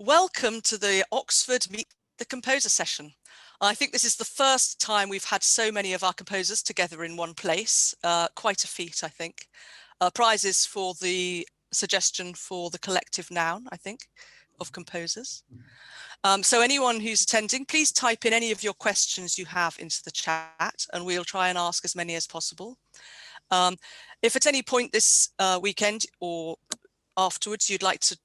Welcome to the Oxford Meet the Composer session. I think this is the first time we've had so many of our composers together in one place. Quite a feat, I think. Prizes for the suggestion for the collective noun, I think, of composers. So anyone who's attending, please type in any of your questions you have into the chat and we'll try and ask as many as possible. If at any point this weekend or afterwards you'd like to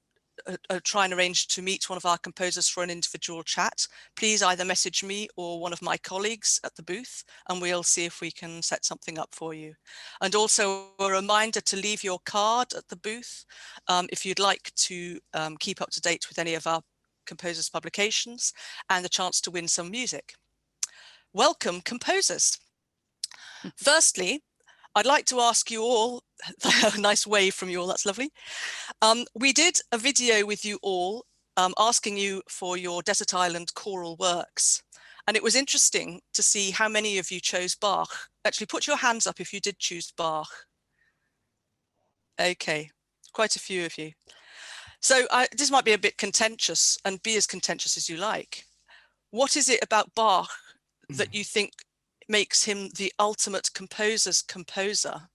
try and arrange to meet one of our composers for an individual chat, please either message me or one of my colleagues at the booth and we'll see if we can set something up for you. And also a reminder to leave your card at the booth if you'd like to keep up to date with any of our composers' publications and the chance to win some music. Welcome, composers. Firstly, I'd like to ask you all, a nice wave from you all, that's lovely. We did a video with you all asking you for your Desert Island choral works. And it was interesting to see how many of you chose Bach. Actually, put your hands up if you did choose Bach. Okay, quite a few of you. So this might be a bit contentious and be as contentious as you like. What is it about Bach that you think makes him the ultimate composer's composer,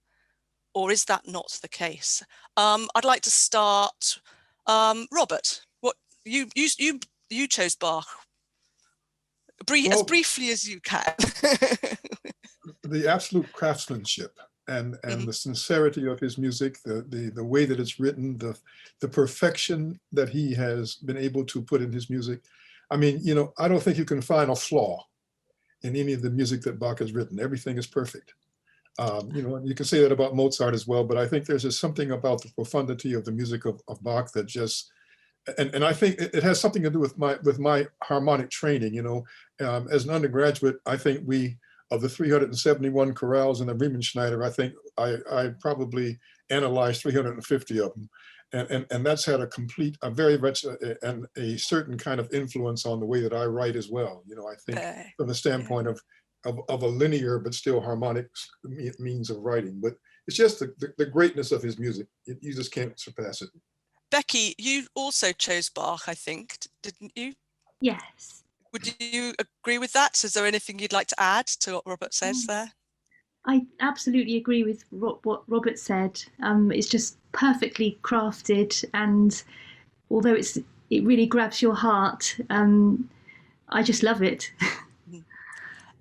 or is that not the case? I'd like to start, Robert. What you chose Bach. As briefly as you can. The absolute craftsmanship and the sincerity of his music, the way that it's written, the perfection that he has been able to put in his music. I mean, you know, I don't think you can find a flaw in any of the music that Bach has written. Everything is perfect. You know, you can say that about Mozart as well, but I think there's just something about the profundity of the music of Bach that just, and I think it has something to do with my harmonic training. You know, as an undergraduate, I think of the 371 chorales in the Riemenschneider, I think I probably analyzed 350 of them. And that's had a very much and a certain kind of influence on the way that I write as well. You know, I think from the standpoint of a linear but still harmonic means of writing. But it's just the greatness of his music. You just can't surpass it. Becky, you also chose Bach, I think, didn't you? Yes. Would you agree with that? Is there anything you'd like to add to what Robert says there? I absolutely agree with what Robert said. It's just perfectly crafted, and although it really grabs your heart, I just love it.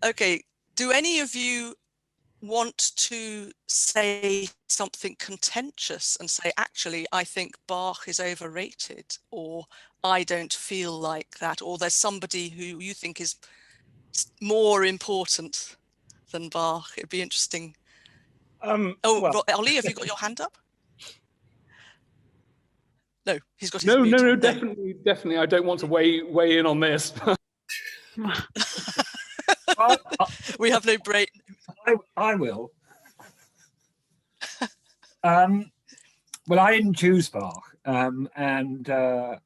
Okay, do any of you want to say something contentious and say, actually, I think Bach is overrated, or I don't feel like that, or there's somebody who you think is more important than Bach? It'd be interesting. Well, Ali, have you got your hand up? No, he's got his mute on. No, definitely. I don't want to weigh in on this. We have no break. I will. Well, I didn't choose Bach, and I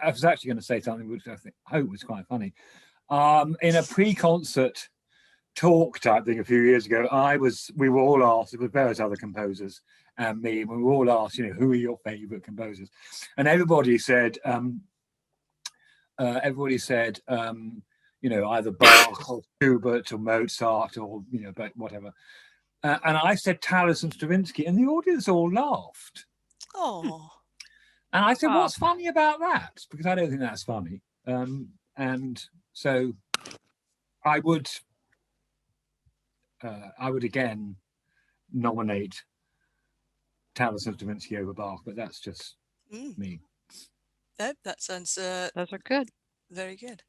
was actually going to say something which I hope was quite funny. In a pre-concert talk type thing a few years ago, we were all asked, it was various other composers and me, and we were all asked, you know, who are your favorite composers? And everybody said, you know, either Bach or Schubert or Mozart or, you know, but whatever. And I said Tallis and Stravinsky, and the audience all laughed. Oh. And I said, what's funny about that? Because I don't think that's funny. And so I would again nominate Tallis and Stravinsky over Bach, but that's just me. No, that sounds those are good. Very good.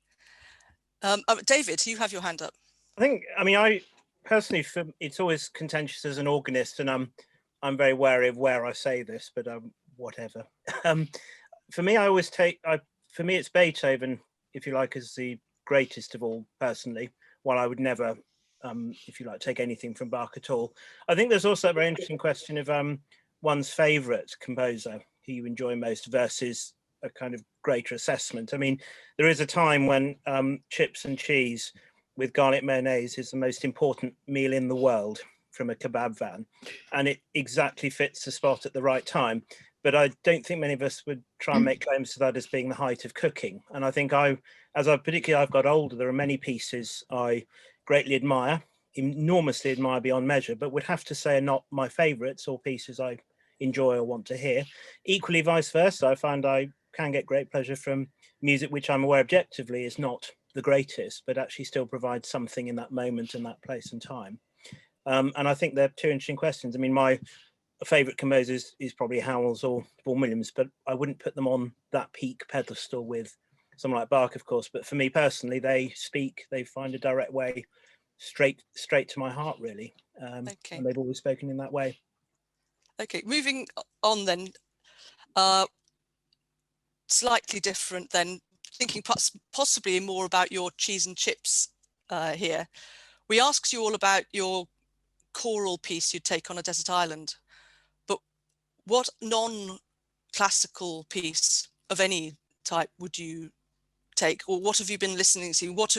David, you have your hand up. I personally, it's always contentious as an organist, and I'm very wary of where I say this, but whatever. For me, for me, it's Beethoven, if you like, as the greatest of all, personally, while I would never, if you like, take anything from Bach at all. I think there's also a very interesting question of one's favourite composer, who you enjoy most, versus a kind of greater assessment. I mean, there is a time when chips and cheese with garlic mayonnaise is the most important meal in the world from a kebab van, and it exactly fits the spot at the right time. but I don't think many of us would try and make claims to that as being the height of cooking. And I think particularly I've got older, there are many pieces I greatly admire, enormously admire beyond measure, but would have to say are not my favourites or pieces I enjoy or want to hear. Equally vice versa, I find I can get great pleasure from music which I'm aware objectively is not the greatest, but actually still provides something in that moment and that place and time. And I think they're two interesting questions. I mean, my favourite composer is probably Howells or Vaughan Williams, but I wouldn't put them on that peak pedestal with someone like Bach, of course. But for me personally, they find a direct way straight to my heart, really. Okay. And they've always spoken in that way. Okay, moving on then, slightly different then, thinking possibly more about your cheese and chips here. We asked you all about your choral piece you'd take on a desert island, but what non-classical piece of any type would you take, or what have you been listening to? What's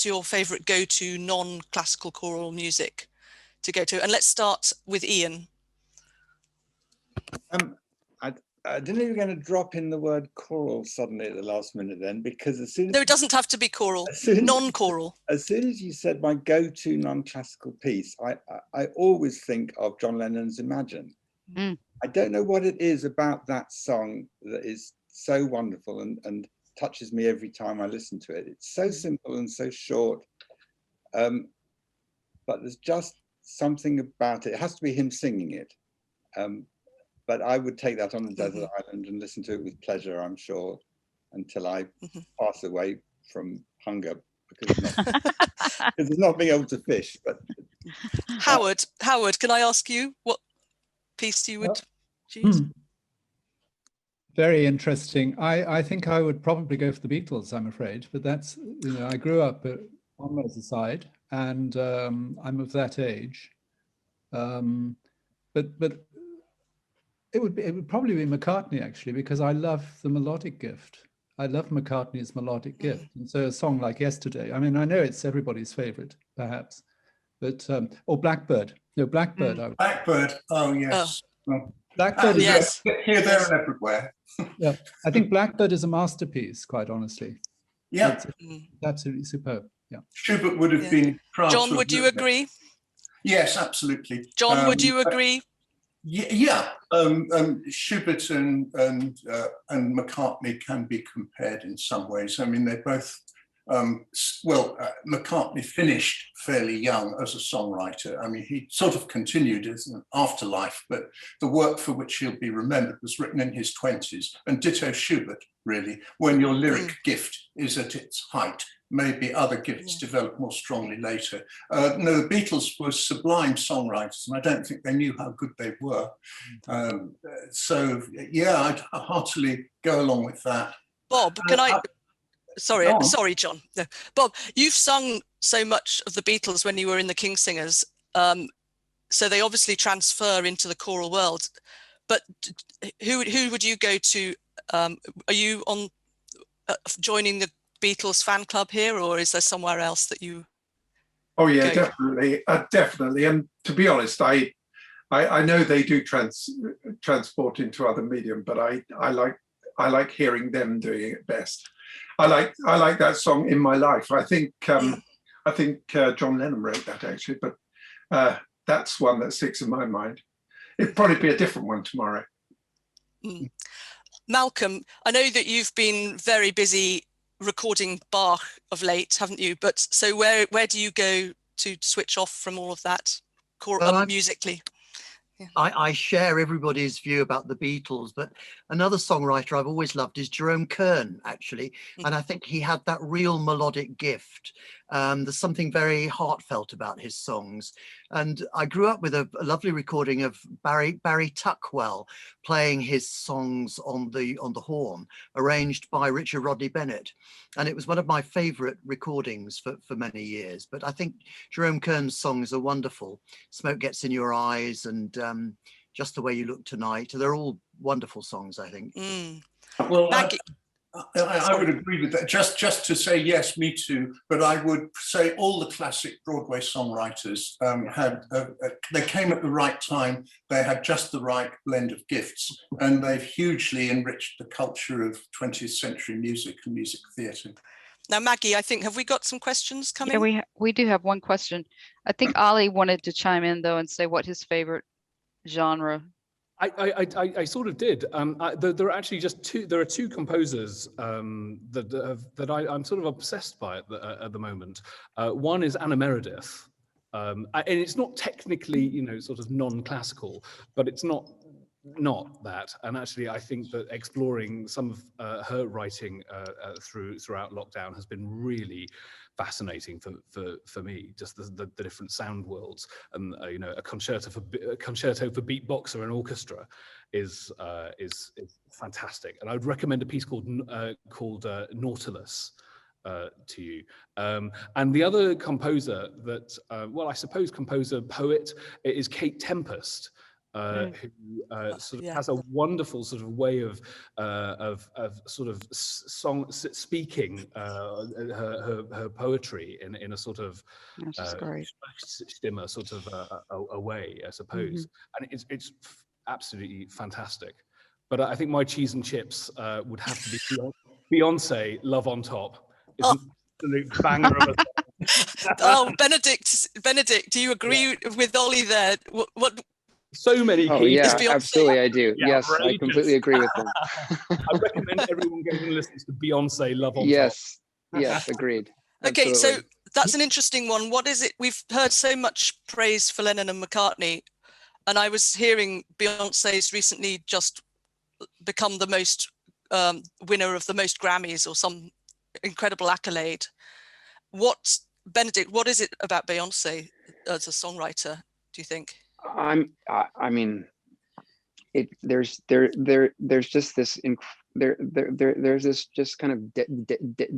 your favorite go-to non-classical choral music to go to? And let's start with Ian. I didn't know you were going to drop in the word choral suddenly at the last minute then, because as soon as... No, it doesn't have to be choral, non-choral. As soon as you said my go-to non-classical piece, I always think of John Lennon's Imagine. I don't know what it is about that song that is so wonderful and touches me every time I listen to it. It's so simple and so short, but there's just something about it. It has to be him singing it. But I would take that on a desert island and listen to it with pleasure, I'm sure, until I pass away from hunger because of not being able to fish. But Howard, can I ask you what piece you would choose? Very interesting. I think I would probably go for the Beatles, I'm afraid, but that's, I grew up on Merseyside and I'm of that age. But it would probably be McCartney, actually, because I love the melodic gift. I love McCartney's melodic gift. And so a song like Yesterday, I mean, I know it's everybody's favorite, perhaps, but, or Blackbird. No, Blackbird. Blackbird, oh yes. Blackbird is yes. Here, there and everywhere. Yeah, I think Blackbird is a masterpiece, quite honestly. Yeah. It's absolutely superb. Yeah. Schubert would have been proud. John, would you agree? Yes, absolutely. John, would you agree? Yeah, Schubert and McCartney can be compared in some ways. I mean, they both, McCartney finished fairly young as a songwriter. I mean, he sort of continued as an afterlife, but the work for which he'll be remembered was written in his 20s, and ditto Schubert, really, when your lyric gift is at its height. Maybe other gifts develop more strongly later. No, the Beatles were sublime songwriters, and I don't think they knew how good they were. So, yeah, I'd heartily go along with that. Bob, can I... Sorry, John. No. Bob, you've sung so much of the Beatles when you were in the King Singers, so they obviously transfer into the choral world. But who would you go to? Are you on joining the Beatles fan club here, or is there somewhere else that you? Oh yeah, definitely. And to be honest, I know they do transport into other medium, but I like hearing them doing it best. I like that song In My Life. I think John Lennon wrote that actually, but that's one that sticks in my mind. It'd probably be a different one tomorrow. Malcolm, I know that you've been very busy recording Bach of late, haven't you? But so where do you go to switch off from all of that musically? Yeah. I share everybody's view about the Beatles, but another songwriter I've always loved is Jerome Kern, actually. And I think he had that real melodic gift. There's something very heartfelt about his songs. And I grew up with a lovely recording of Barry Tuckwell playing his songs on the horn, arranged by Richard Rodney Bennett. And it was one of my favorite recordings for many years. But I think Jerome Kern's songs are wonderful. Smoke Gets in Your Eyes and Just the Way You Look Tonight. They're all wonderful songs, I think. Well, I would agree with that. Just to say yes, me too. But I would say all the classic Broadway songwriters they came at the right time. They had just the right blend of gifts, and they've hugely enriched the culture of 20th century music and music theatre. Now, Maggie, I think, have we got some questions coming? Yeah, we do have one question. I think Ali wanted to chime in though and say what his favorite genre. I sort of did. There are actually there are two composers that I'm sort of obsessed by at the moment. One is Anna Meredith, and it's not technically, sort of non-classical, but it's not that. And actually, I think that exploring some of her writing throughout lockdown has been really fascinating for me. Just the different sound worlds, and a concerto for beatboxer and orchestra is fantastic. And I would recommend a piece called Nautilus to you. And the other composer that, I suppose composer poet, is Kate Tempest. Who sort of has a wonderful sort of way of sort of speaking her poetry in a sort of stimmer sort of a way, I suppose. And it's absolutely fantastic. But I think my cheese and chips would have to be Beyonce, Love on Top. It's an absolute banger of a song. Oh, Benedict, do you agree with Ollie there? What so many keys. Oh yeah, absolutely I do. Yeah, yes, I completely agree with them. I recommend everyone goes and listens to Beyonce, Love on Top. Yes, agreed. Okay, Absolutely. so that's an interesting one. What is it? We've heard so much praise for Lennon and McCartney, and I was hearing Beyonce's recently just become the most winner of the most Grammys or some incredible accolade. Benedict, what is it about Beyonce as a songwriter, do you think? I mean, there's just this there's this just kind of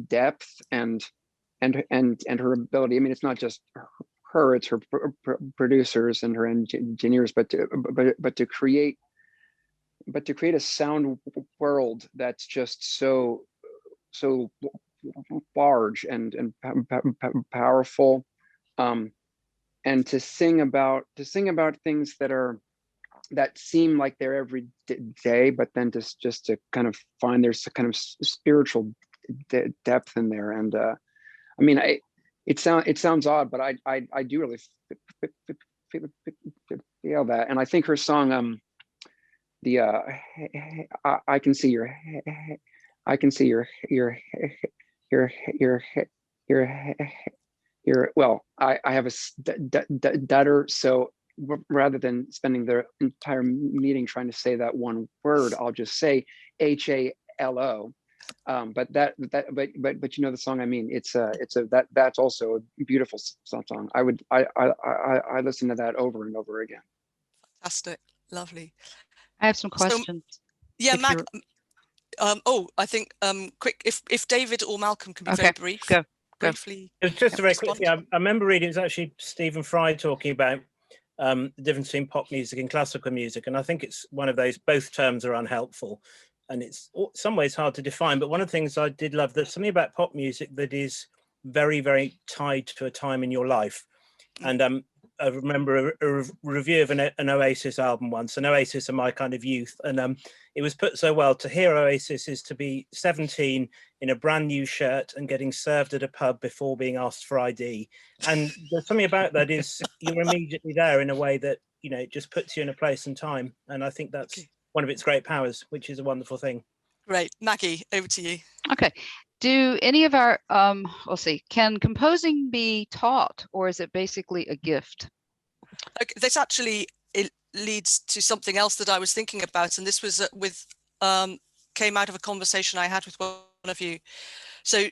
depth and her ability. I mean, it's not just her; it's her producers and her engineers, but to create a sound world that's just so large and powerful. And to sing about things that seem like they're every day, but then just to kind of find there's a kind of spiritual depth in there. And I mean, it sounds odd, but I do really feel that. And I think her song, I can see well, I have a daughter, so rather than spending the entire meeting trying to say that one word, I'll just say HALO. But the song. I mean, that's also a beautiful song. I listen to that over and over again. Fantastic, lovely. I have some questions. So, yeah, Mag. I think quick. If David or Malcolm can be very brief. Go. Briefly. It's just very quickly. I remember reading. It was actually Stephen Fry talking about the difference between pop music and classical music, and I think it's one of those. Both terms are unhelpful, and it's in some ways hard to define. But one of the things I did love, there's something about pop music that is very, very tied to a time in your life, and I remember a review of an Oasis album once, and Oasis are my kind of youth, and it was put so well. To hear Oasis is to be 17 in a brand new shirt and getting served at a pub before being asked for ID. And there's something about that is you're immediately there in a way that, it just puts you in a place and time. And I think that's one of its great powers, which is a wonderful thing. Great. Maggie, over to you. Okay. Do any of our, can composing be taught, or is it basically a gift? Okay, this actually, it leads to something else that I was thinking about, and this was came out of a conversation I had with one of you. So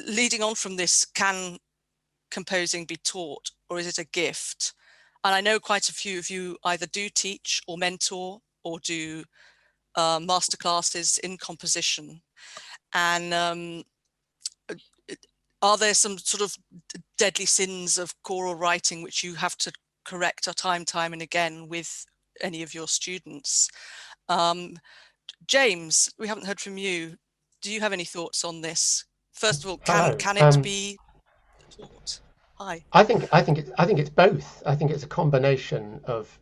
leading on from this, can composing be taught, or is it a gift? And I know quite a few of you either do teach or mentor or do masterclasses in composition. And are there some sort of deadly sins of choral writing which you have to correct time and again with any of your students? James, we haven't heard from you. Do you have any thoughts on this? First of all, Hello. can it be taught? Hi. I think it's both. I think it's a combination of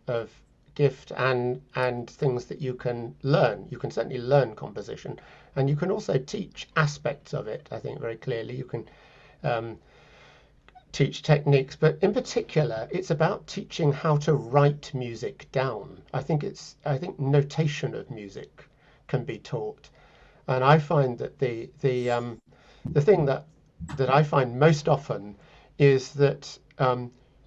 gift and things that you can learn. You can certainly learn composition, and you can also teach aspects of it. I think very clearly you can teach techniques, but in particular, it's about teaching how to write music down. I think notation of music can be taught, and I find that the thing that I find most often is that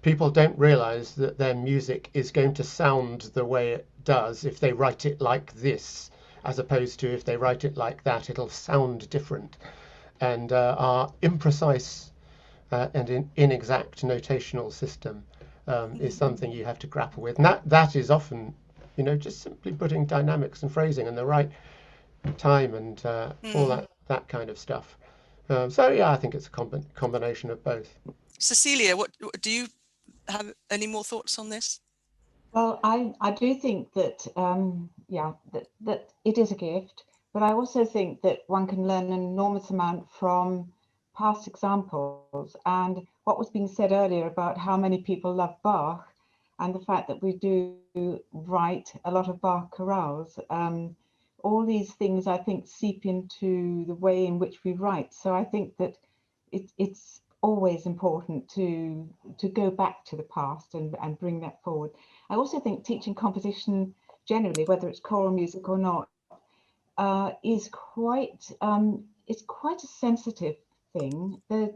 people don't realize that their music is going to sound the way it does if they write it like this, as opposed to if they write it like that, it'll sound different. And our imprecise and inexact notational system is something you have to grapple with. And that is often, just simply putting dynamics and phrasing in the right time and all that kind of stuff. So yeah, I think it's a combination of both. Cecilia, what do you have any more thoughts on this? Well, I do think that that it is a gift, but I also think that one can learn an enormous amount from past examples. And what was being said earlier about how many people love Bach, and the fact that we do write a lot of Bach chorales. All these things, I think, seep into the way in which we write. So I think that it's always important to go back to the past and bring that forward. I also think teaching composition generally, whether it's choral music or not, is quite a sensitive thing. There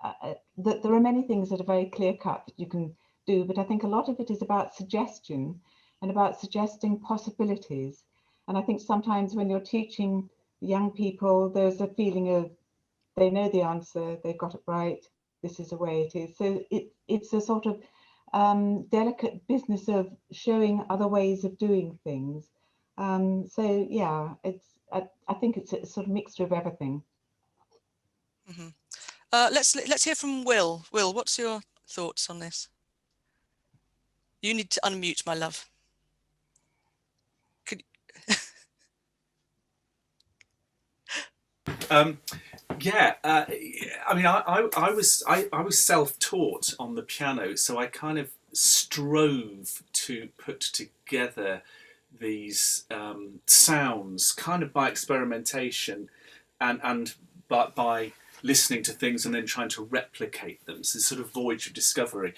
are many things that are very clear cut that you can do, but I think a lot of it is about suggestion and about suggesting possibilities. And I think sometimes when you're teaching young people, there's a feeling of they know the answer, they've got it right, this is the way it is. So it's a sort of delicate business of showing other ways of doing things. So yeah, I think it's a sort of mixture of everything. Mm-hmm. Let's hear from Will. Will, what's your thoughts on this? You need to unmute, my love. Yeah, I mean, I was self-taught on the piano, so I kind of strove to put together these sounds kind of by experimentation and by listening to things and then trying to replicate them. So it's sort of voyage of discovery.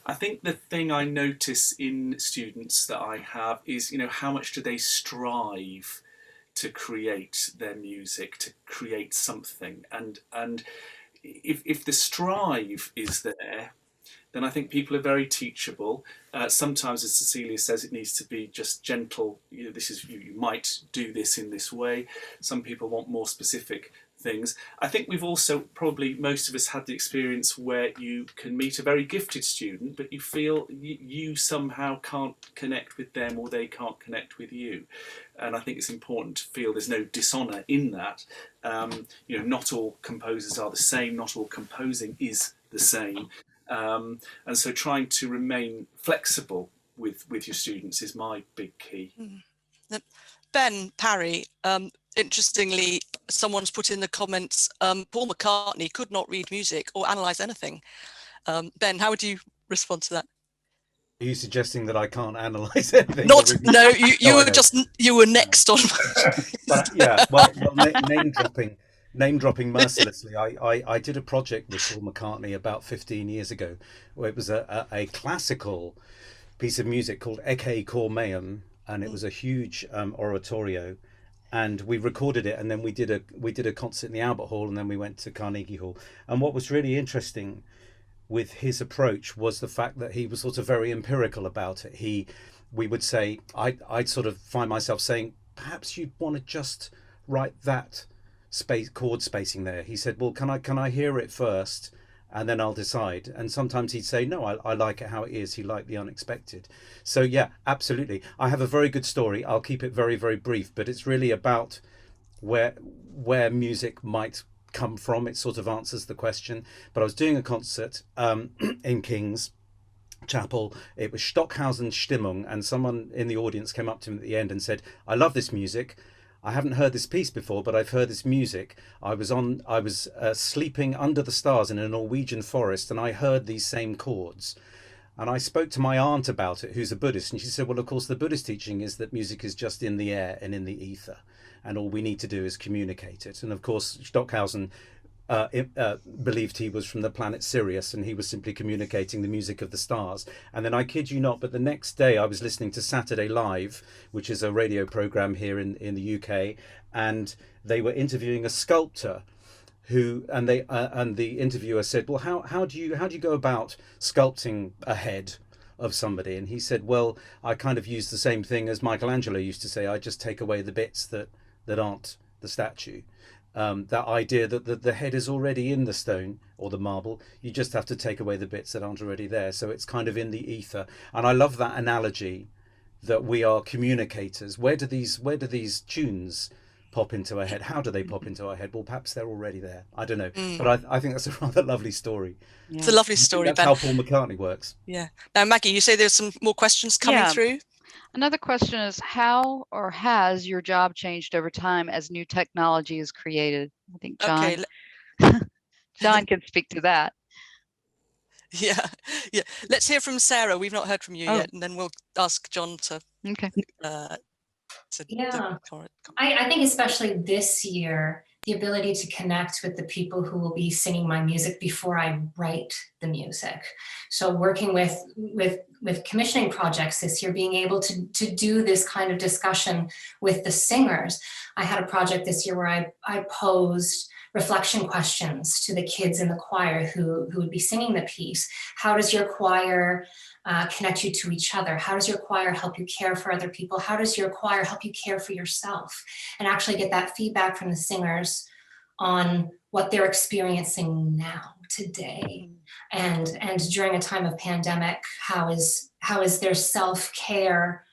I think the thing I notice in students that I have is, how much do they strive to create their music, to create something, and if the strive is there, then I think people are very teachable. Sometimes, as Cecilia says, it needs to be just gentle. This is you might do this in this way. Some people want more specific things. I think we've also probably, most of us, had the experience where you can meet a very gifted student, but you feel you somehow can't connect with them or they can't connect with you. And I think it's important to feel there's no dishonour in that. Not all composers are the same, not all composing is the same. And so trying to remain flexible with your students is my big key. Ben, Parry, interestingly, someone's put in the comments, Paul McCartney could not read music or analyse anything. Ben, how would you respond to that? Are you suggesting that I can't analyse anything? No, you were next on. Yeah, well, name dropping mercilessly. I did a project with Paul McCartney about 15 years ago, where it was a classical piece of music called Ecce Cor Meum, and it was a huge oratorio. And we recorded it, and then we did a concert in the Albert Hall, and then we went to Carnegie Hall. And what was really interesting with his approach was the fact that he was sort of very empirical about it. We would say, I'd sort of find myself saying, perhaps you'd want to just write that chord spacing there. He said, well, can I hear it first, and then I'll decide. And sometimes he'd say, no, I like it how it is. He liked the unexpected. So yeah, absolutely. I have a very good story. I'll keep it very, very brief, but it's really about where music might come from. It sort of answers the question. But I was doing a concert in King's Chapel. It was Stockhausen Stimmung, and someone in the audience came up to me at the end and said, I love this music. I haven't heard this piece before, but I've heard this music. I was sleeping under the stars in a Norwegian forest, and I heard these same chords. And I spoke to my aunt about it, who's a Buddhist, and she said, well, of course, the Buddhist teaching is that music is just in the air and in the ether, and all we need to do is communicate it. And of course, Stockhausen believed he was from the planet Sirius, and he was simply communicating the music of the stars. And then, I kid you not, but the next day I was listening to Saturday Live, which is a radio program here in the UK, and they were interviewing a sculptor and the interviewer said, well, how do you go about sculpting a head of somebody? And he said, well, I kind of use the same thing as Michelangelo used to say. I just take away the bits that aren't the statue. That idea that the head is already in the stone or the marble, you just have to take away the bits that aren't already there. So it's kind of in the ether. And I love that analogy that we are communicators. Where do these tunes pop into our head? How do they pop into our head? Well, perhaps they're already there. I don't know. But I think that's a rather lovely story. Yeah. It's a lovely story, That's Ben. how Paul McCartney works. Yeah. Now, Maggie, you say there's some more questions coming through? Another question is, how or has your job changed over time as new technology is created? I think John, John can speak to that. Yeah. Let's hear from Sarah. We've not heard from you yet, and then we'll ask John to. Okay. I think especially this year, the ability to connect with the people who will be singing my music before I write the music. So working with commissioning projects this year, being able to do this kind of discussion with the singers. I had a project this year where I posed reflection questions to the kids in the choir who would be singing the piece. How does your choir connect you to each other? How does your choir help you care for other people? How does your choir help you care for yourself? And actually get that feedback from the singers on what they're experiencing now, today. And during a time of pandemic, how is their self-care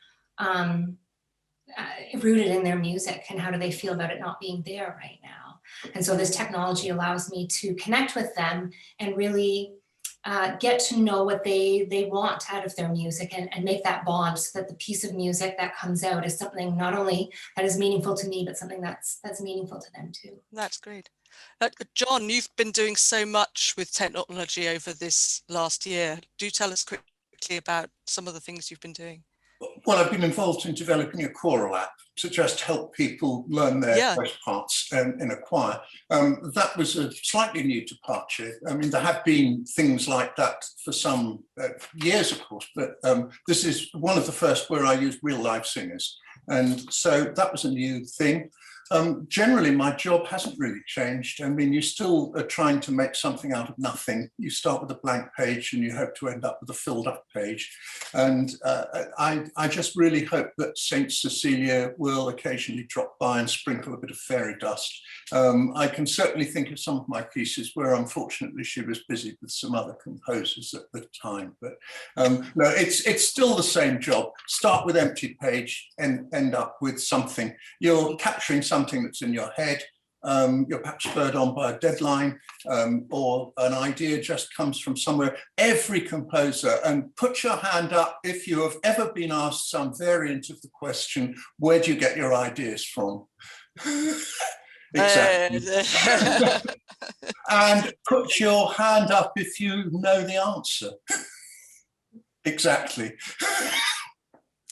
rooted in their music, and how do they feel about it not being there right now? And so this technology allows me to connect with them and really get to know what they want out of their music, and make that bond so that the piece of music that comes out is something not only that is meaningful to me, but something that's meaningful to them too. That's great. John, you've been doing so much with technology over this last year. Do tell us quickly about some of the things you've been doing. Well, I've been involved in developing a choral app to just help people learn their voice parts in a choir. That was a slightly new departure. I mean, there have been things like that for some years, of course, but this is one of the first where I used real live singers. And so that was a new thing. Generally, my job hasn't really changed. I mean, you still are trying to make something out of nothing. You start with a blank page and you hope to end up with a filled up page. And I just really hope that Saint Cecilia will occasionally drop by and sprinkle a bit of fairy dust. I can certainly think of some of my pieces where unfortunately she was busy with some other composers at the time. But no, it's still the same job. Start with empty page and end up with something. You're capturing something that's in your head. You're perhaps spurred on by a deadline, or an idea just comes from somewhere. Every composer, and put your hand up if you have ever been asked some variant of the question, where do you get your ideas from? Exactly. And put your hand up if you know the answer. Exactly.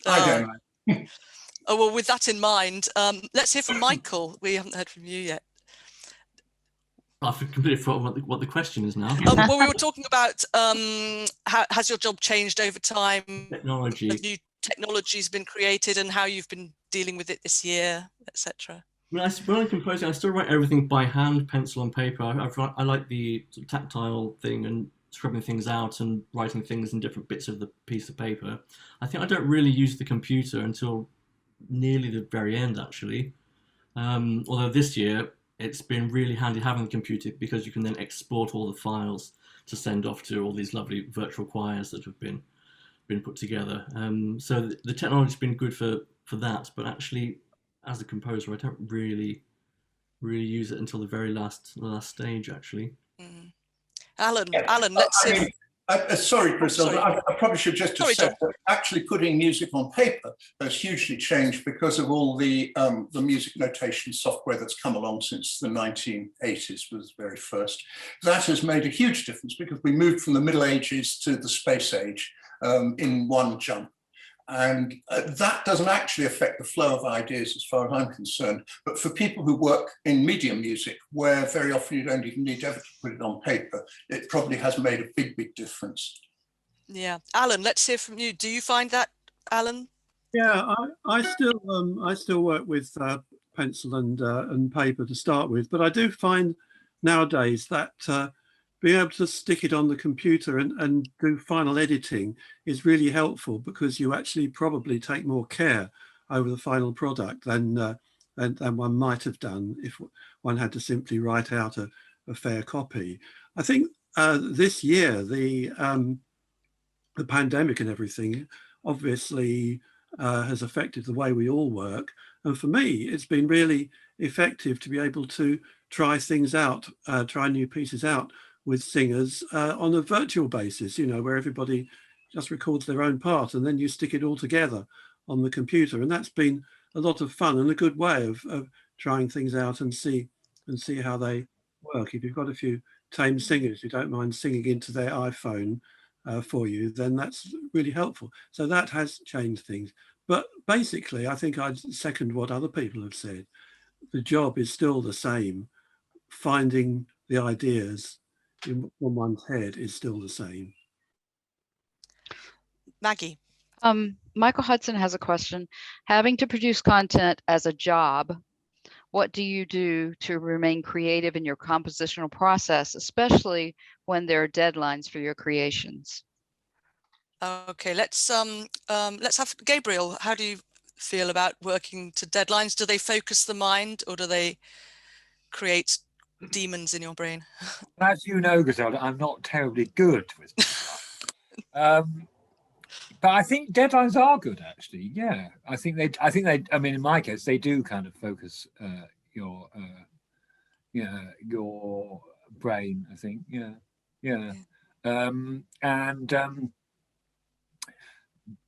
I don't know. Oh, well, with that in mind, let's hear from Michael. We haven't heard from you yet. I've completely forgotten what the question is now. Well, we were talking about how has your job changed over time? Technology. Have new technology's been created, and how you've been dealing with it this year, etc. I mean, when I'm composing, I still write everything by hand, pencil and paper. I like the sort of tactile thing and scrubbing things out and writing things in different bits of the piece of paper. I think I don't really use the computer until nearly the very end, actually. Although this year it's been really handy having the computer, because you can then export all the files to send off to all these lovely virtual choirs that have been put together. So the technology's been good for that, but actually as a composer I don't really use it until the very last stage, actually. Alan, let's hear. Sorry, Priscilla, I probably should just have said that actually putting music on paper has hugely changed because of all the music notation software that's come along since the 1980s was very first. That has made a huge difference because we moved from the Middle Ages to the space age in one jump. And that doesn't actually affect the flow of ideas as far as I'm concerned. But for people who work in medium music, where very often you don't even need ever to put it on paper, it probably has made a big, big difference. Yeah. Alan, let's hear from you. Do you find that, Alan? Yeah, I still work with pencil and paper to start with, but I do find nowadays that being able to stick it on the computer and do final editing is really helpful because you actually probably take more care over the final product than one might have done if one had to simply write out a fair copy. I think this year, the pandemic and everything obviously has affected the way we all work. And for me, it's been really effective to be able to try things out, try new pieces out with singers on a virtual basis, you know, where everybody just records their own part and then you stick it all together on the computer. And that's been a lot of fun and a good way of trying things out and see how they work. If you've got a few tame singers who don't mind singing into their iPhone for you, then that's really helpful. So that has changed things. But basically, I think I'd second what other people have said. The job is still the same. Finding the ideas in one's head is still the same. Maggie. Michael Hudson has a question. Having to produce content as a job, what do you do to remain creative in your compositional process, especially when there are deadlines for your creations? Okay, let's have Gabriel. How do you feel about working to deadlines? Do they focus the mind or do they create demons in your brain? As you know, Griselda, I'm not terribly good with but I think deadlines are good, actually. Yeah, I think they. I mean, in my case, they do kind of focus your brain. I think. Yeah.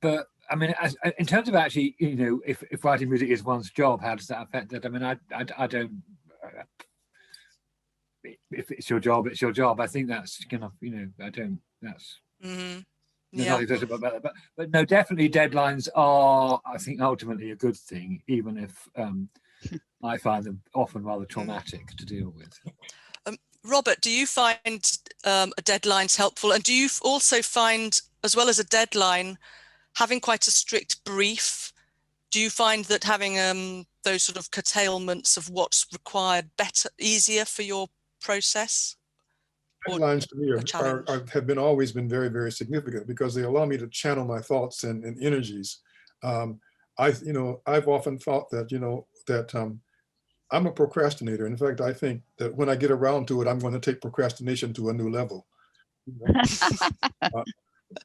But I mean, in terms of actually, you know, if writing music is one's job, how does that affect it? I mean, I don't. If it's your job, it's your job. I think that's kind of, you know, I don't. That's. Yeah. But no, definitely deadlines are, I think, ultimately a good thing, even if I find them often rather traumatic to deal with. Robert, do you find deadlines helpful? And do you also find, as well as a deadline, having quite a strict brief? Do you find that having those sort of curtailments of what's required easier for your process? Deadlines to me have always been very, very significant because they allow me to channel my thoughts and energies. I've often thought that, I'm a procrastinator. In fact, I think that when I get around to it, I'm going to take procrastination to a new level.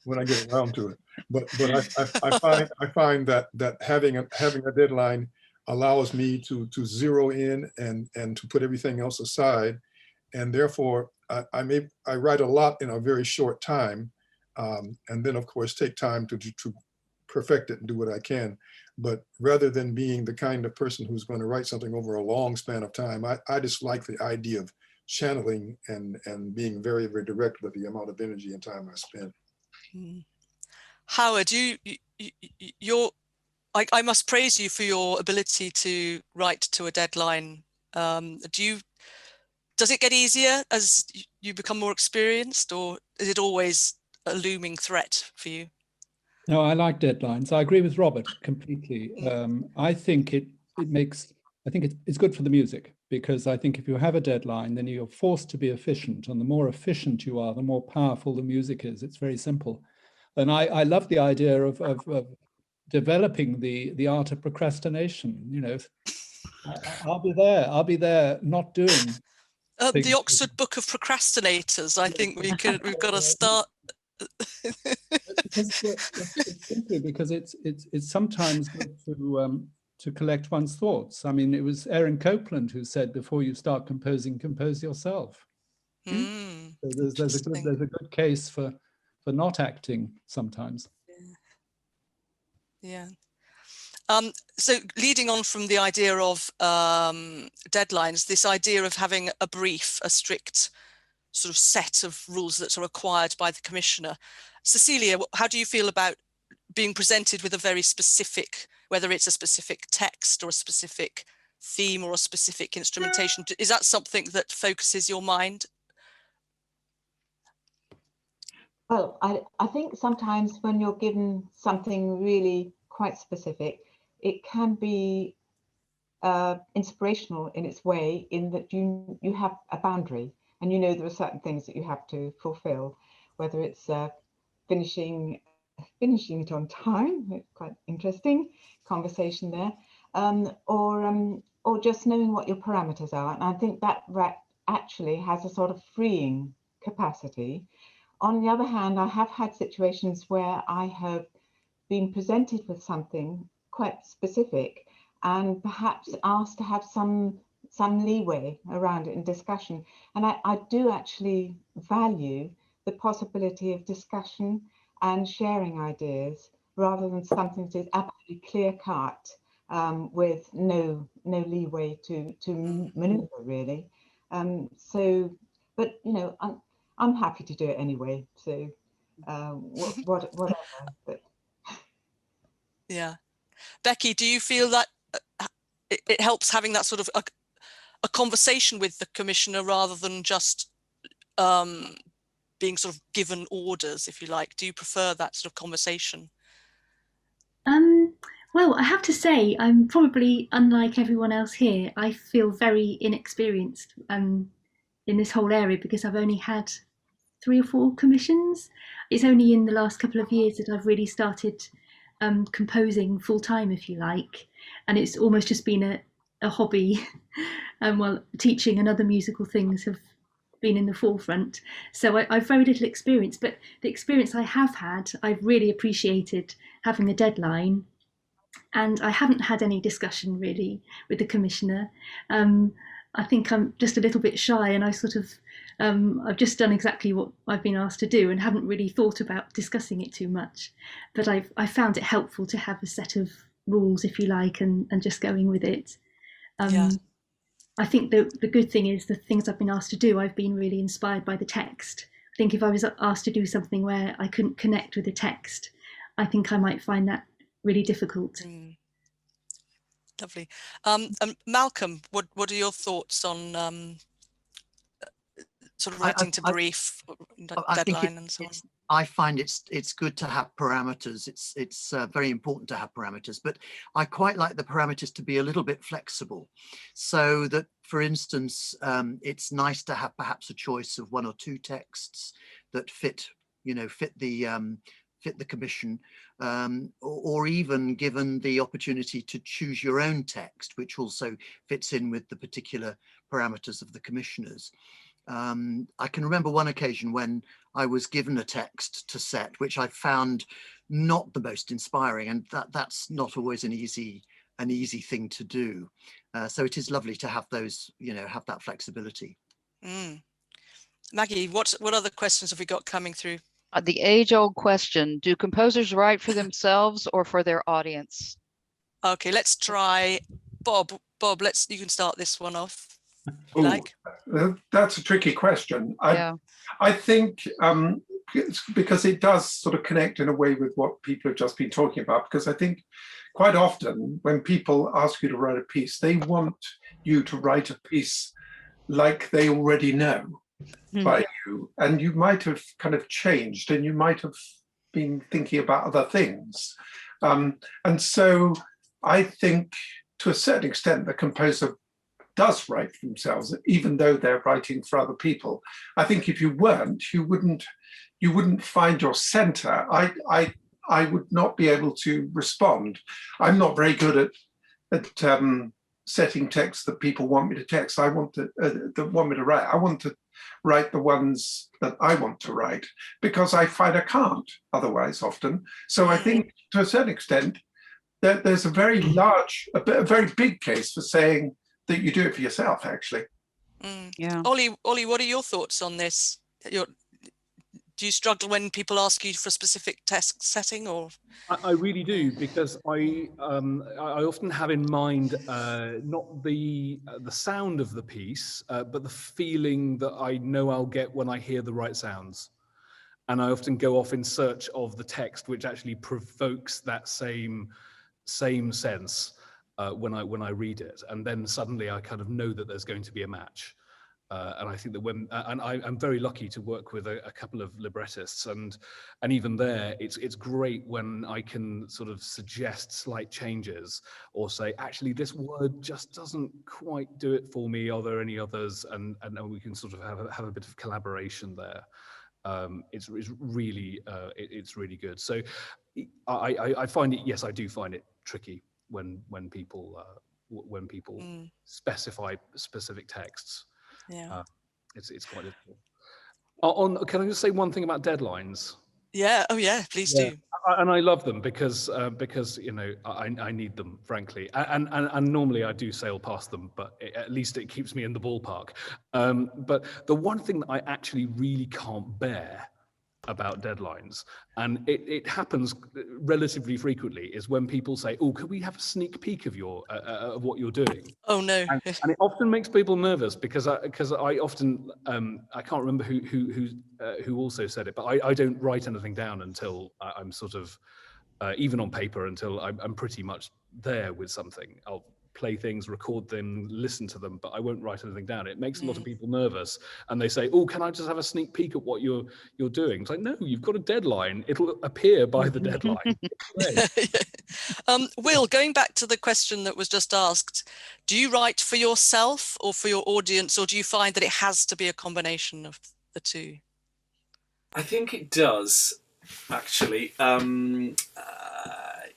When I get around to it, but I find that having a deadline allows me to zero in and to put everything else aside, and therefore I write a lot in a very short time, and then of course take time to perfect it and do what I can. But rather than being the kind of person who's going to write something over a long span of time, I just like the idea of channeling and being very, very direct with the amount of energy and time I spend. Howard, I must praise you for your ability to write to a deadline. Does it get easier as you become more experienced, or is it always a looming threat for you? No, I like deadlines. I agree with Robert completely. I think it's good for the music, because I think if you have a deadline, then you're forced to be efficient, and the more efficient you are, the more powerful the music is. It's very simple. And I love the idea of developing the art of procrastination. You know, I'll be there not doing the Oxford Book of Procrastinators. I think we've got to start. It's simply because it's sometimes good to collect one's thoughts. I mean, it was Aaron Copland who said, before you start composing, compose yourself. So there's a good case for not acting sometimes. Yeah. So leading on from the idea of deadlines, this idea of having a brief, a strict sort of set of rules that are required by the commissioner. Cecilia, how do you feel about being presented with a very specific, whether it's a specific text or a specific theme or a specific instrumentation? Is that something that focuses your mind? Well, I think sometimes when you're given something really quite specific, it can be inspirational in its way, in that you have a boundary and you know there are certain things that you have to fulfill, whether it's finishing it on time. It's quite interesting conversation there, or just knowing what your parameters are. And I think that actually has a sort of freeing capacity. On the other hand, I have had situations where I have been presented with something quite specific and perhaps asked to have some leeway around it in discussion. And I do actually value the possibility of discussion and sharing ideas rather than something that is absolutely clear cut with no leeway to maneuver, really. So, but you know, I'm happy to do it anyway. So whatever. But Yeah. Becky, do you feel that it helps having that sort of a conversation with the commissioner rather than just being sort of given orders, if you like? Do you prefer that sort of conversation? Well, I have to say, I'm probably, unlike everyone else here, I feel very inexperienced in this whole area because I've only had 3 or 4 commissions. It's only in the last couple of years that I've really started composing full time, if you like, and it's almost just been a hobby. Well, teaching and other musical things have been in the forefront, so I've very little experience, but the experience I have had, I've really appreciated having a deadline, and I haven't had any discussion really with the commissioner. I think I'm just a little bit shy, and I sort of I've just done exactly what I've been asked to do and haven't really thought about discussing it too much. But I found it helpful to have a set of rules, if you like, and just going with it. Yeah. I think the good thing is the things I've been asked to do, I've been really inspired by the text. I think if I was asked to do something where I couldn't connect with the text, I think I might find that really difficult. Lovely. Malcolm, what are your thoughts on sort of writing to brief, deadline and so on? I find it's good to have parameters. It's very important to have parameters, but I quite like the parameters to be a little bit flexible, so that, for instance, it's nice to have perhaps a choice of 1 or 2 texts that fit the commission, or even given the opportunity to choose your own text, which also fits in with the particular parameters of the commissioners. I can remember one occasion when I was given a text to set, which I found not the most inspiring, and that's not always an easy thing to do. So it is lovely to have those, have that flexibility. Maggie, what other questions have we got coming through? The age-old question: do composers write for themselves or for their audience? Okay, let's try Bob. Bob, you can start this one off. That's a tricky question. Yeah. I think because it does sort of connect in a way with what people have just been talking about, because I think quite often when people ask you to write a piece, they want you to write a piece like they already know by you, and you might have kind of changed and you might have been thinking about other things. And so I think to a certain extent the composer does write for themselves, even though they're writing for other people. I think if you weren't, you wouldn't find your center. I would not be able to respond. I'm not very good at setting texts that people want me to text. I want to that want me to write. I want to write the ones that I want to write, because I find I can't otherwise often. So I think to a certain extent that there's a very big case for saying that you do it for yourself, actually. Yeah. Ollie, what are your thoughts on this? Do Do you struggle when people ask you for a specific task setting, or? I really do, because I often have in mind not the sound of the piece, but the feeling that I know I'll get when I hear the right sounds. And I often go off in search of the text, which actually provokes that same sense when I read it. And then suddenly I kind of know that there's going to be a match. And I think that I'm very lucky to work with a couple of librettists, and even there, it's great when I can sort of suggest slight changes or say, actually, this word just doesn't quite do it for me. Are there any others? And we can sort of have a bit of collaboration there. It's really good. So I find it. Yes, I do find it tricky when people specify specific texts. Yeah, it's quite difficult. Can I just say one thing about deadlines? Yeah. Oh, yeah. Please do. And I love them because you know I need them, frankly. And normally I do sail past them, but at least it keeps me in the ballpark. But the one thing that I actually really can't bear about deadlines, and it happens relatively frequently, is when people say, "Oh, could we have a sneak peek of of what you're doing?" Oh no! And it often makes people nervous because I often I can't remember who also said it, but I don't write anything down until I'm sort of even on paper, until I'm pretty much there with something. I'll play things, record them, listen to them, but I won't write anything down. It makes a lot of people nervous, and they say, "Oh, can I just have a sneak peek at what you're doing?" It's like, no, you've got a deadline. It'll appear by the deadline. Will, going back to the question that was just asked, do you write for yourself or for your audience, or do you find that it has to be a combination of the two? I think it does, actually.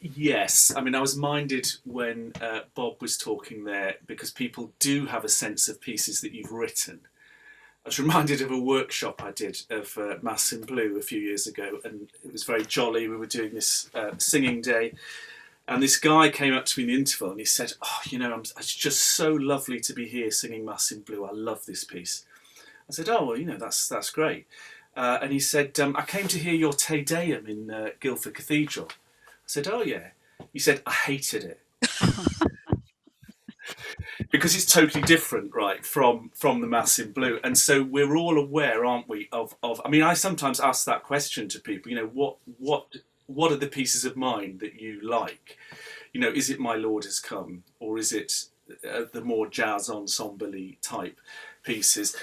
Yes, I mean, I was minded when Bob was talking there, because people do have a sense of pieces that you've written. I was reminded of a workshop I did of Mass in Blue a few years ago, and it was very jolly. We were doing this singing day, and this guy came up to me in the interval and he said, "Oh, you know, it's just so lovely to be here singing Mass in Blue. I love this piece." I said, "Oh, well, you know, that's great." And he said, "I came to hear your Te Deum in Guildford Cathedral." I said, "Oh yeah." He said, "I hated it." Because it's totally different, right, from the Mass in Blue. And so we're all aware, aren't we, of I mean, I sometimes ask that question to people, you know, what are the pieces of mine that you like? You know, is it My Lord Has Come, or is it the more jazz ensemble-y type pieces?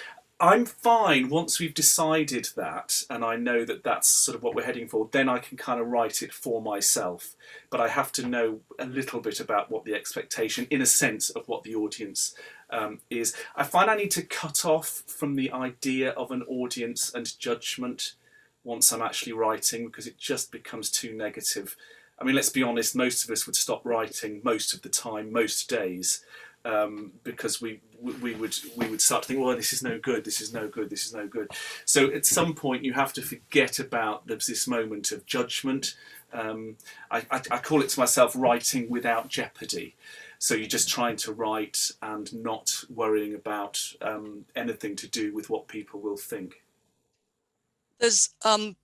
I'm fine once we've decided that, and I know that that's sort of what we're heading for, then I can kind of write it for myself. But I have to know a little bit about what the expectation, in a sense, of what the audience is. I find I need to cut off from the idea of an audience and judgment once I'm actually writing, because it just becomes too negative. I mean, let's be honest, most of us would stop writing most of the time, most days, because we would start to think, well, this is no good, this is no good, this is no good. So at some point you have to forget about this moment of judgment. I call it to myself writing without jeopardy. So you're just trying to write and not worrying about anything to do with what people will think. There's well,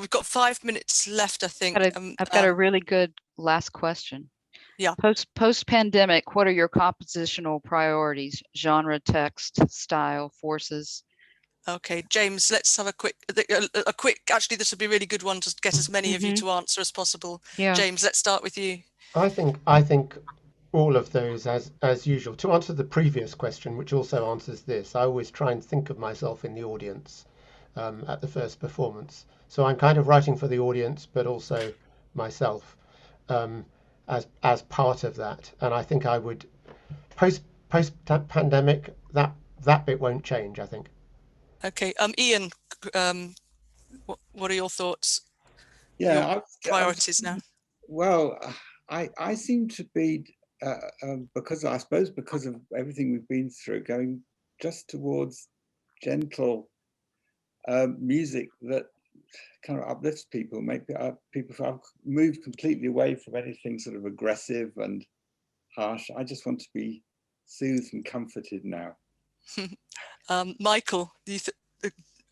we've got 5 minutes left, I think. I've got a really good last question. Yeah. Post pandemic, what are your compositional priorities? Genre, text, style, forces? Okay, James, let's have a quick. Actually, this would be a really good one to get as many of you to answer as possible. Yeah. James, let's start with you. I think all of those as usual. To answer the previous question, which also answers this, I always try and think of myself in the audience at the first performance. So I'm kind of writing for the audience, but also myself as part of that. And I think I would post pandemic that bit won't change, I think. Okay, Ian, what are your thoughts? Yeah, your priorities now. Well, I seem to be because of everything we've been through, going just towards gentle music that kind of uplifts people, I've moved completely away from anything sort of aggressive and harsh. I just want to be soothed and comforted now. Michael,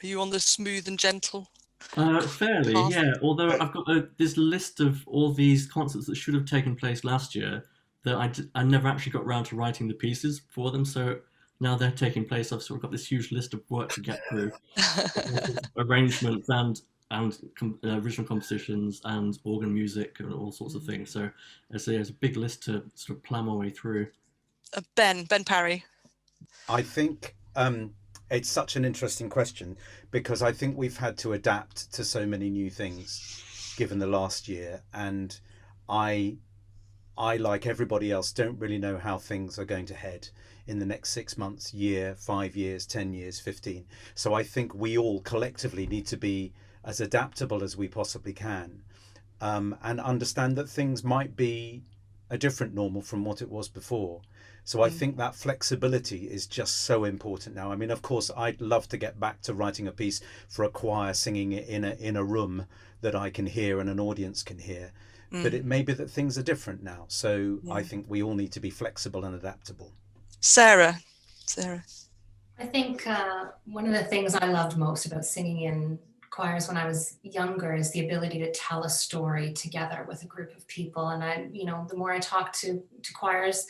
Are you on the smooth and gentle? Fairly, path? yeah. Although I've got this list of all these concerts that should have taken place last year that I never actually got around to writing the pieces for them. So now they're taking place. I've sort of got this huge list of work to get through, arrangements and original compositions and organ music and all sorts of things. So it's a big list to sort of plough my way through. Ben Parry. I think it's such an interesting question because I think we've had to adapt to so many new things given the last year, and I like everybody else don't really know how things are going to head in the next 6 months, year, 5 years, 10 years, 15. So I think we all collectively need to be as adaptable as we possibly can, and understand that things might be a different normal from what it was before. So I think that flexibility is just so important now. I mean, of course, I'd love to get back to writing a piece for a choir singing it in a room that I can hear and an audience can hear. But it may be that things are different now. So I think we all need to be flexible and adaptable. Sarah. I think one of the things I loved most about singing in choirs when I was younger is the ability to tell a story together with a group of people. And the more I talk to choirs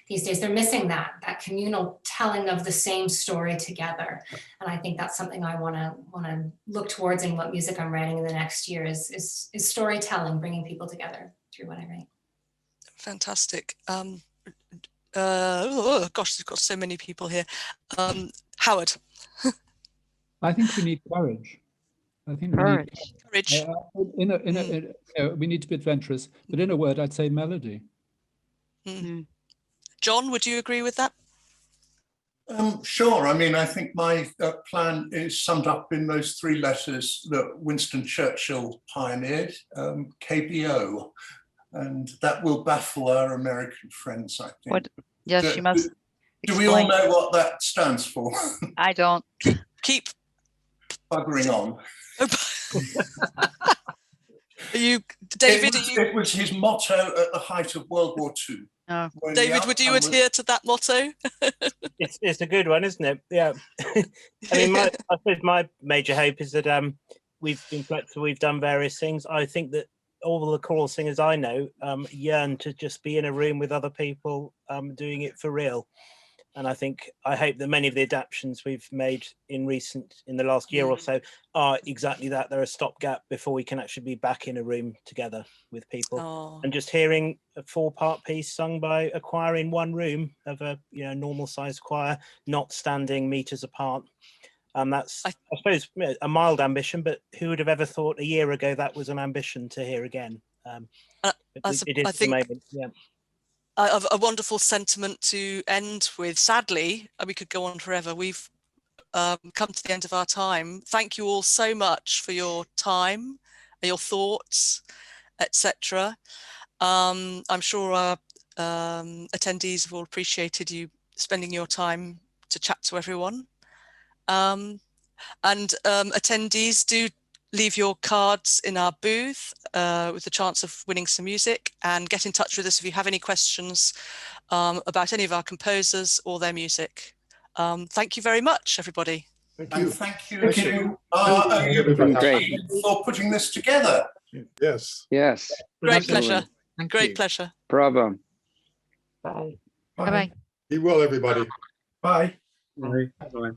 these days, they're missing that communal telling of the same story together. And I think that's something I want to look towards in what music I'm writing in the next year is storytelling, bringing people together through what I write. Fantastic. Oh gosh, there's got so many people here. Howard. I think we need courage. I think we need courage. We need to be adventurous, but in a word, I'd say melody. John, would you agree with that? Sure. I mean, I think my plan is summed up in those 3 letters that Winston Churchill pioneered, KBO, and that will baffle our American friends, I think. What? Yes, you must. Do we all know what that stands for? I don't. Keep buggering on. Are you, David? It was his motto at the height of World War II. Oh. David, would you adhere to that motto? It's a good one, isn't it? Yeah. I mean, I suppose my major hope is that we've been flexible, we've done various things. I think that all the choral singers I know yearn to just be in a room with other people doing it for real. And I hope that many of the adaptations we've made in the last year or so are exactly that. They're a stopgap before we can actually be back in a room together with people. Oh. And just hearing a 4-part piece sung by a choir in one room of a normal sized choir, not standing meters apart. That's, I suppose, a mild ambition, but who would have ever thought a year ago that was an ambition to hear again? It is the moment, yeah. A wonderful sentiment to end with. Sadly, we could go on forever. We've come to the end of our time. Thank you all so much for your time, your thoughts, etc. I'm sure our attendees have all appreciated you spending your time to chat to everyone. And attendees, do leave your cards in our booth with the chance of winning some music, and get in touch with us if you have any questions about any of our composers or their music. Thank you very much, everybody. Thank you for putting this together. Yes. Yes. Great pleasure. Great pleasure. Bravo. Bye. Bye-bye. Be well, everybody. Bye. Bye. Bye.